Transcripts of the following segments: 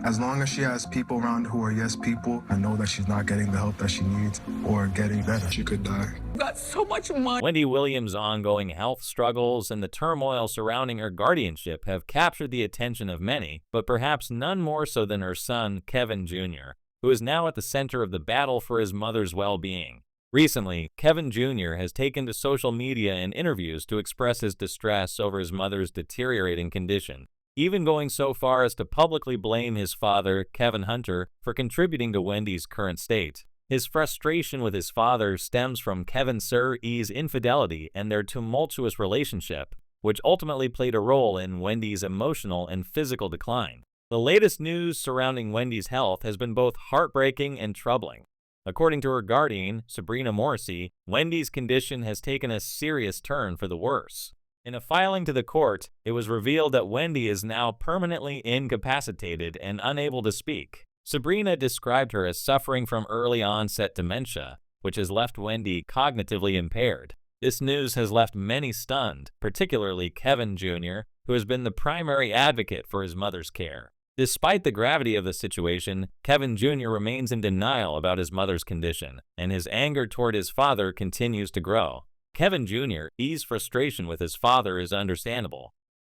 As long as she has people around who are yes people and know that she's not getting the help that she needs or getting better, she could die. Got so much money. Wendy Williams' ongoing health struggles and the turmoil surrounding her guardianship have captured the attention of many, but perhaps none more so than her son, Kevin Jr., who is now at the center of the battle for his mother's well-being. Recently, Kevin Jr. has taken to social media and interviews to express his distress over his mother's deteriorating condition, even going so far as to publicly blame his father, Kevin Hunter, for contributing to Wendy's current state. His frustration with his father stems from Kevin Sir's infidelity and their tumultuous relationship, which ultimately played a role in Wendy's emotional and physical decline. The latest news surrounding Wendy's health has been both heartbreaking and troubling. According to her guardian, Sabrina Morrissey, Wendy's condition has taken a serious turn for the worse. In a filing to the court, it was revealed that Wendy is now permanently incapacitated and unable to speak. Sabrina described her as suffering from early-onset dementia, which has left Wendy cognitively impaired. This news has left many stunned, particularly Kevin Jr., who has been the primary advocate for his mother's care. Despite the gravity of the situation, Kevin Jr. remains in denial about his mother's condition, and his anger toward his father continues to grow. Kevin Jr.'s frustration with his father is understandable.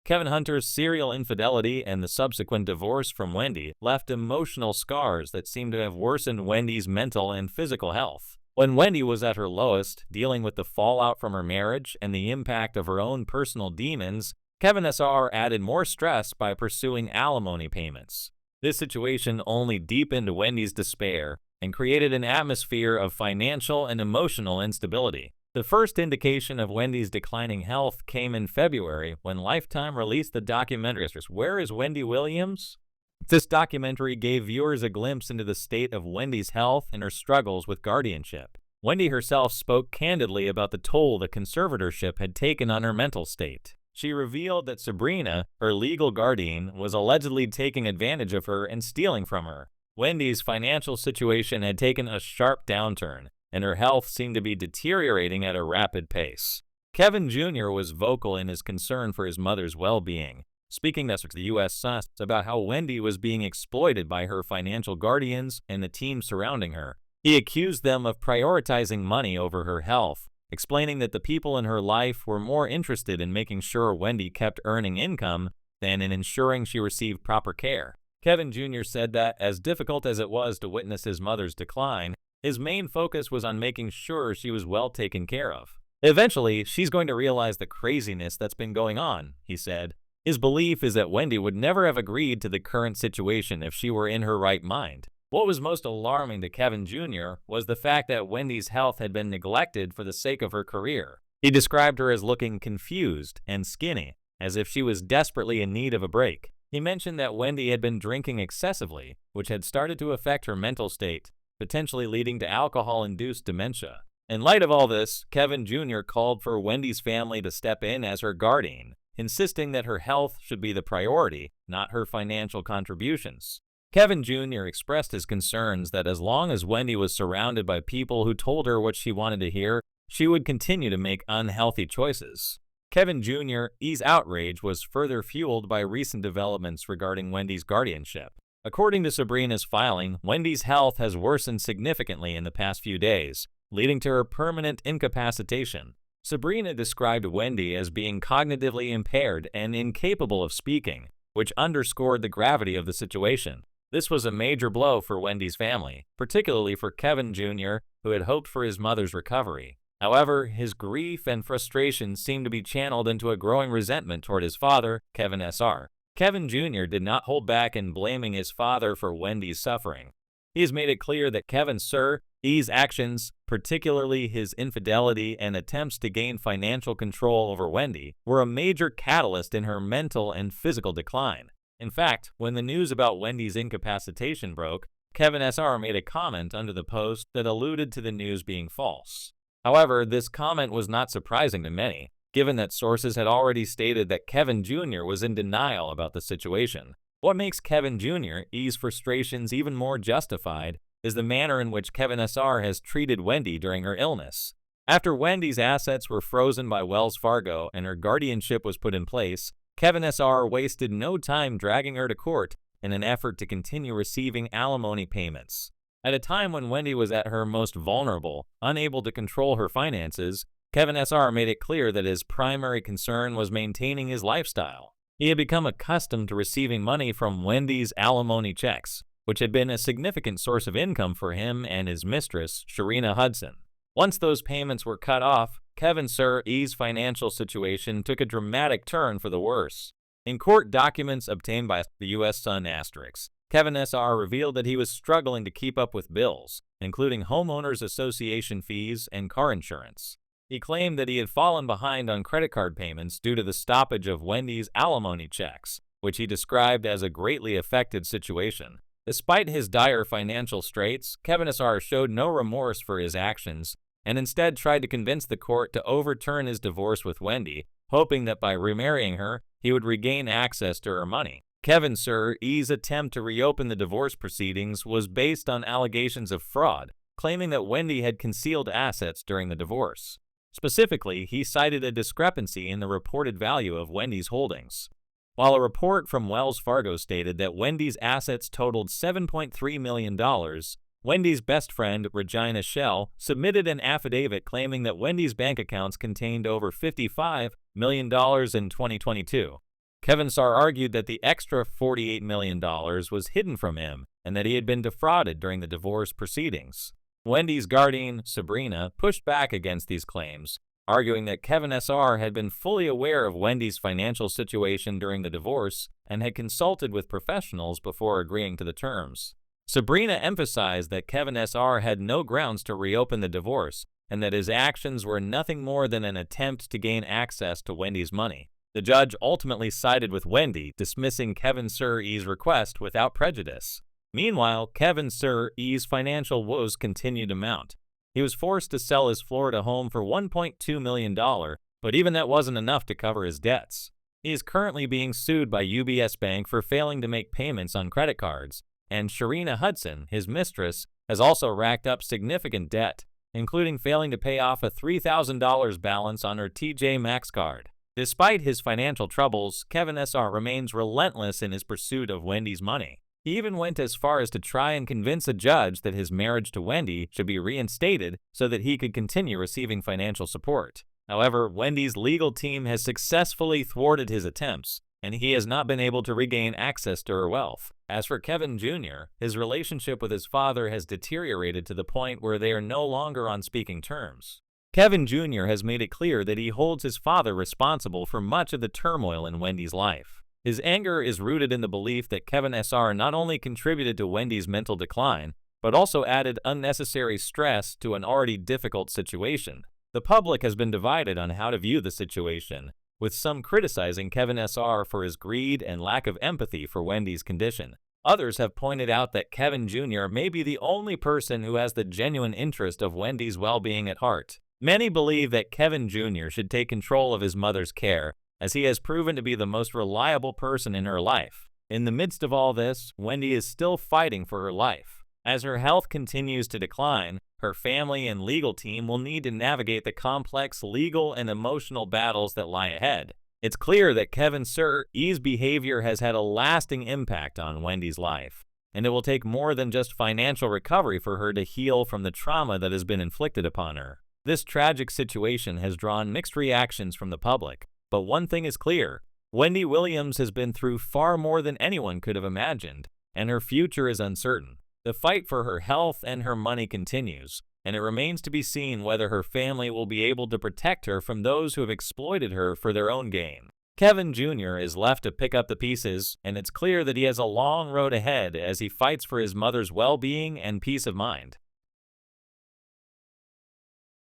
Kevin Hunter's serial infidelity and the subsequent divorce from Wendy left emotional scars that seem to have worsened Wendy's mental and physical health. When Wendy was at her lowest, dealing with the fallout from her marriage and the impact of her own personal demons, Kevin Sr. added more stress by pursuing alimony payments. This situation only deepened Wendy's despair and created an atmosphere of financial and emotional instability. The first indication of Wendy's declining health came in February when Lifetime released the documentary Where is Wendy Williams? This documentary gave viewers a glimpse into the state of Wendy's health and her struggles with guardianship. Wendy herself spoke candidly about the toll the conservatorship had taken on her mental state. She revealed that Sabrina, her legal guardian, was allegedly taking advantage of her and stealing from her. Wendy's financial situation had taken a sharp downturn, and her health seemed to be deteriorating at a rapid pace. Kevin Jr. was vocal in his concern for his mother's well-being, speaking to the U.S. Sun about how Wendy was being exploited by her financial guardians and the team surrounding her. He accused them of prioritizing money over her health, explaining that the people in her life were more interested in making sure Wendy kept earning income than in ensuring she received proper care. Kevin Jr. said that, as difficult as it was to witness his mother's decline, his main focus was on making sure she was well taken care of. Eventually, she's going to realize the craziness that's been going on, he said. His belief is that Wendy would never have agreed to the current situation if she were in her right mind. What was most alarming to Kevin Jr. was the fact that Wendy's health had been neglected for the sake of her career. He described her as looking confused and skinny, as if she was desperately in need of a break. He mentioned that Wendy had been drinking excessively, which had started to affect her mental state, potentially leading to alcohol-induced dementia. In light of all this, Kevin Jr. called for Wendy's family to step in as her guardian, insisting that her health should be the priority, not her financial contributions. Kevin Jr. expressed his concerns that as long as Wendy was surrounded by people who told her what she wanted to hear, she would continue to make unhealthy choices. Kevin Jr.'s outrage was further fueled by recent developments regarding Wendy's guardianship. According to Sabrina's filing, Wendy's health has worsened significantly in the past few days, leading to her permanent incapacitation. Sabrina described Wendy as being cognitively impaired and incapable of speaking, which underscored the gravity of the situation. This was a major blow for Wendy's family, particularly for Kevin Jr., who had hoped for his mother's recovery. However, his grief and frustration seemed to be channeled into a growing resentment toward his father, Kevin Sr. Kevin Jr. did not hold back in blaming his father for Wendy's suffering. He has made it clear that Kevin Sr's actions, particularly his infidelity and attempts to gain financial control over Wendy, were a major catalyst in her mental and physical decline. In fact, when the news about Wendy's incapacitation broke, Kevin Sr. made a comment under the post that alluded to the news being false. However, this comment was not surprising to many, given that sources had already stated that Kevin Jr. was in denial about the situation. What makes Kevin Jr.'s frustrations even more justified is the manner in which Kevin Sr. has treated Wendy during her illness. After Wendy's assets were frozen by Wells Fargo and her guardianship was put in place, Kevin Sr. wasted no time dragging her to court in an effort to continue receiving alimony payments. At a time when Wendy was at her most vulnerable, unable to control her finances, Kevin SR made it clear that his primary concern was maintaining his lifestyle. He had become accustomed to receiving money from Wendy's alimony checks, which had been a significant source of income for him and his mistress, Sharina Hudson. Once those payments were cut off, Kevin Sir-E's financial situation took a dramatic turn for the worse. In court documents obtained by the U.S. Sun Asterisk, Kevin SR revealed that he was struggling to keep up with bills, including homeowners association fees and car insurance. He claimed that he had fallen behind on credit card payments due to the stoppage of Wendy's alimony checks, which he described as a greatly affected situation. Despite his dire financial straits, Kevin SR showed no remorse for his actions and instead tried to convince the court to overturn his divorce with Wendy, hoping that by remarrying her, he would regain access to her money. Kevin Sir-E's attempt to reopen the divorce proceedings was based on allegations of fraud, claiming that Wendy had concealed assets during the divorce. Specifically, he cited a discrepancy in the reported value of Wendy's holdings. While a report from Wells Fargo stated that Wendy's assets totaled $7.3 million, Wendy's best friend, Regina Shell, submitted an affidavit claiming that Wendy's bank accounts contained over $55 million in 2022. Kevin Sar argued that the extra $48 million was hidden from him and that he had been defrauded during the divorce proceedings. Wendy's guardian, Sabrina, pushed back against these claims, arguing that Kevin SR had been fully aware of Wendy's financial situation during the divorce and had consulted with professionals before agreeing to the terms. Sabrina emphasized that Kevin SR had no grounds to reopen the divorce and that his actions were nothing more than an attempt to gain access to Wendy's money. The judge ultimately sided with Wendy, dismissing Kevin Sir-E's request without prejudice. Meanwhile, Kevin Sir-E's financial woes continued to mount. He was forced to sell his Florida home for $1.2 million, but even that wasn't enough to cover his debts. He is currently being sued by UBS Bank for failing to make payments on credit cards, and Sharina Hudson, his mistress, has also racked up significant debt, including failing to pay off a $3,000 balance on her TJ Maxx card. Despite his financial troubles, Kevin SR remains relentless in his pursuit of Wendy's money. He even went as far as to try and convince a judge that his marriage to Wendy should be reinstated so that he could continue receiving financial support. However, Wendy's legal team has successfully thwarted his attempts, and he has not been able to regain access to her wealth. As for Kevin Jr., his relationship with his father has deteriorated to the point where they are no longer on speaking terms. Kevin Jr. has made it clear that he holds his father responsible for much of the turmoil in Wendy's life. His anger is rooted in the belief that Kevin SR not only contributed to Wendy's mental decline, but also added unnecessary stress to an already difficult situation. The public has been divided on how to view the situation, with some criticizing Kevin SR for his greed and lack of empathy for Wendy's condition. Others have pointed out that Kevin Jr. may be the only person who has the genuine interest of Wendy's well-being at heart. Many believe that Kevin Jr. should take control of his mother's care, as he has proven to be the most reliable person in her life. In the midst of all this, Wendy is still fighting for her life. As her health continues to decline, her family and legal team will need to navigate the complex legal and emotional battles that lie ahead. It's clear that Kevin Sir-E's behavior has had a lasting impact on Wendy's life, and it will take more than just financial recovery for her to heal from the trauma that has been inflicted upon her. This tragic situation has drawn mixed reactions from the public, but one thing is clear: Wendy Williams has been through far more than anyone could have imagined, and her future is uncertain. The fight for her health and her money continues, and it remains to be seen whether her family will be able to protect her from those who have exploited her for their own gain. Kevin Jr. is left to pick up the pieces, and it's clear that he has a long road ahead as he fights for his mother's well-being and peace of mind.